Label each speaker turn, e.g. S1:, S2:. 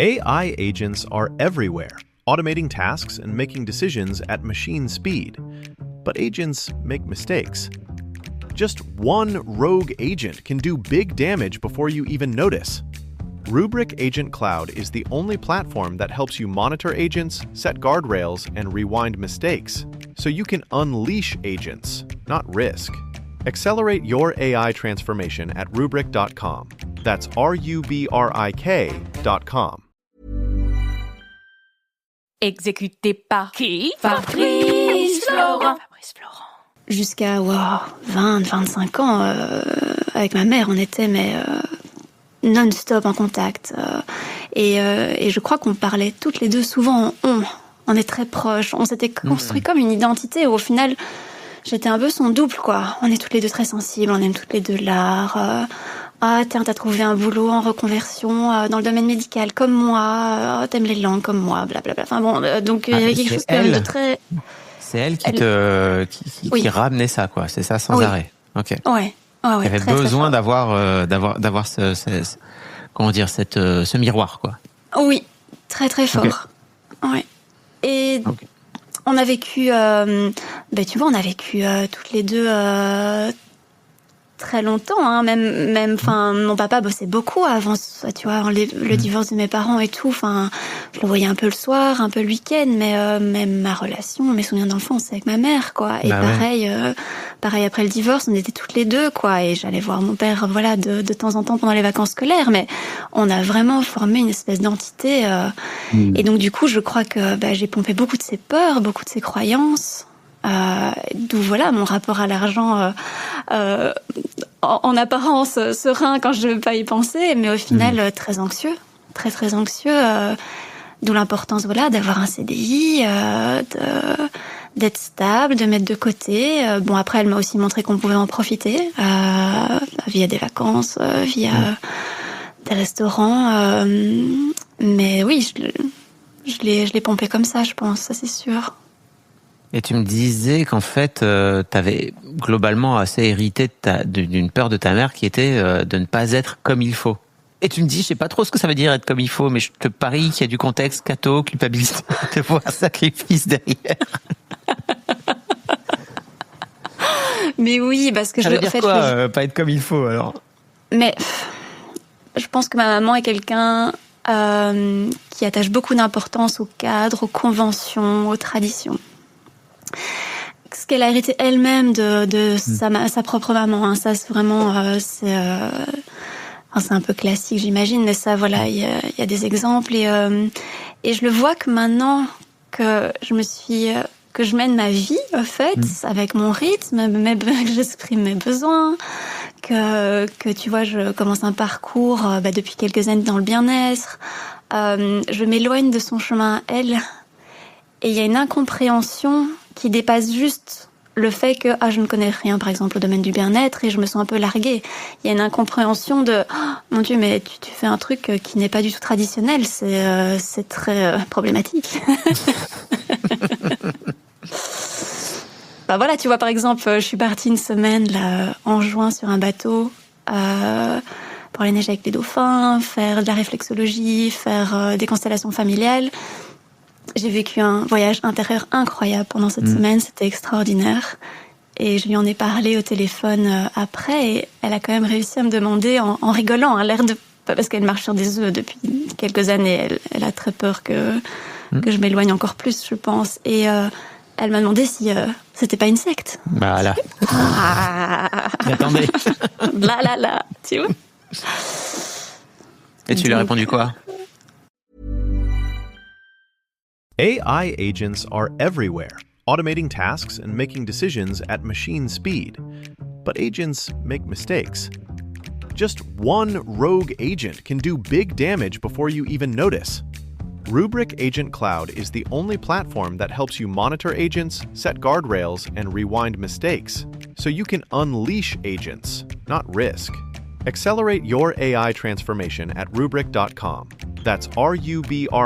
S1: AI agents are everywhere, automating tasks and making decisions at machine speed. But agents make mistakes. Just one rogue agent can do big damage before you even notice. Rubrik Agent Cloud is the only platform that helps you monitor agents, set guardrails, and rewind mistakes, so you can unleash agents, not risk. Accelerate your AI transformation at Rubrik.com. That's RUBRIK.com.
S2: Exécuté par qui? Fabrice Florent.
S3: Jusqu'à 20-25 ans, avec ma mère, on était non-stop en contact. Et je crois qu'on parlait toutes les deux souvent en on est très proches. On s'était construit comme une identité où au final, j'étais un peu son double, quoi. On est toutes les deux très sensibles, on aime toutes les deux l'art. Ah, tiens, t'as trouvé un boulot en reconversion dans le domaine médical comme moi. T'aimes les langues comme moi, blablabla. Enfin bon, donc il y avait quelque chose quand même de très...
S4: C'est elle qui ramenait ça, quoi. C'est ça, sans arrêt. Ok.
S3: Ouais.
S4: Il y avait besoin d'avoir ce miroir, quoi.
S3: Oui, très très fort. Okay. Ouais. Et on a vécu, tu vois, on a vécu toutes les deux très longtemps, hein. Même, enfin, mon papa bossait beaucoup avant, tu vois, le divorce de mes parents et tout. Enfin, je le voyais un peu le soir, un peu le week-end, mais même ma relation, mes souvenirs d'enfance, c'est avec ma mère, quoi. Et pareil après le divorce, on était toutes les deux, quoi. Et j'allais voir mon père, voilà, de temps en temps pendant les vacances scolaires, mais on a vraiment formé une espèce d'entité. Et donc, du coup, je crois que j'ai pompé beaucoup de ses peurs, beaucoup de ses croyances. D'où voilà mon rapport à l'argent en apparence serein quand je ne veux pas y penser, mais au final très anxieux, très anxieux. D'où l'importance d'avoir un CDI, d'être stable, de mettre de côté. Bon, après elle m'a aussi montré qu'on pouvait en profiter via des vacances, via des restaurants. Mais oui, je l'ai pompé comme ça, je pense, ça c'est sûr.
S4: Et tu me disais qu'en fait, t'avais globalement assez hérité d'une peur de ta mère qui était de ne pas être comme il faut. Et tu me dis, je sais pas trop ce que ça veut dire être comme il faut, mais je te parie qu'il y a du contexte, catho, culpabilité, de voir sacrifice derrière.
S3: Mais oui, parce que
S4: ça veut dire quoi, pas être comme il faut, alors? Mais
S3: je pense que ma maman est quelqu'un qui attache beaucoup d'importance au cadre, aux conventions, aux traditions. Ce qu'elle a hérité elle-même de sa propre maman, hein. Ça c'est vraiment c'est un peu classique, j'imagine, mais ça voilà, il y a des exemples et je le vois que maintenant que je mène ma vie en fait avec mon rythme, que j'exprime mes besoins, que tu vois, je commence un parcours depuis quelques années dans le bien-être, je m'éloigne de son chemin à elle. Et il y a une incompréhension qui dépasse juste le fait que je ne connais rien, par exemple, au domaine du bien-être et je me sens un peu larguée. Il y a une incompréhension de mon Dieu, mais tu fais un truc qui n'est pas du tout traditionnel. C'est très problématique. Voilà, tu vois, par exemple, je suis partie une semaine là en juin sur un bateau pour aller nager avec les dauphins, faire de la réflexologie, faire des constellations familiales. J'ai vécu un voyage intérieur incroyable pendant cette semaine, c'était extraordinaire. Et je lui en ai parlé au téléphone après, et elle a quand même réussi à me demander, en rigolant, parce qu'elle marche sur des œufs depuis quelques années, elle a très peur que je m'éloigne encore plus, je pense. Et elle m'a demandé si c'était pas une secte.
S4: Bah là. J'attendais.
S3: Là, tu vois.
S4: Et tu lui as répondu quoi?
S1: AI agents are everywhere, automating tasks and making decisions at machine speed. But agents make mistakes. Just one rogue agent can do big damage before you even notice. Rubrik Agent Cloud is the only platform that helps you monitor agents, set guardrails, and rewind mistakes, so you can unleash agents, not risk. Accelerate your AI transformation at Rubrik.com. That's RUBRIK.com.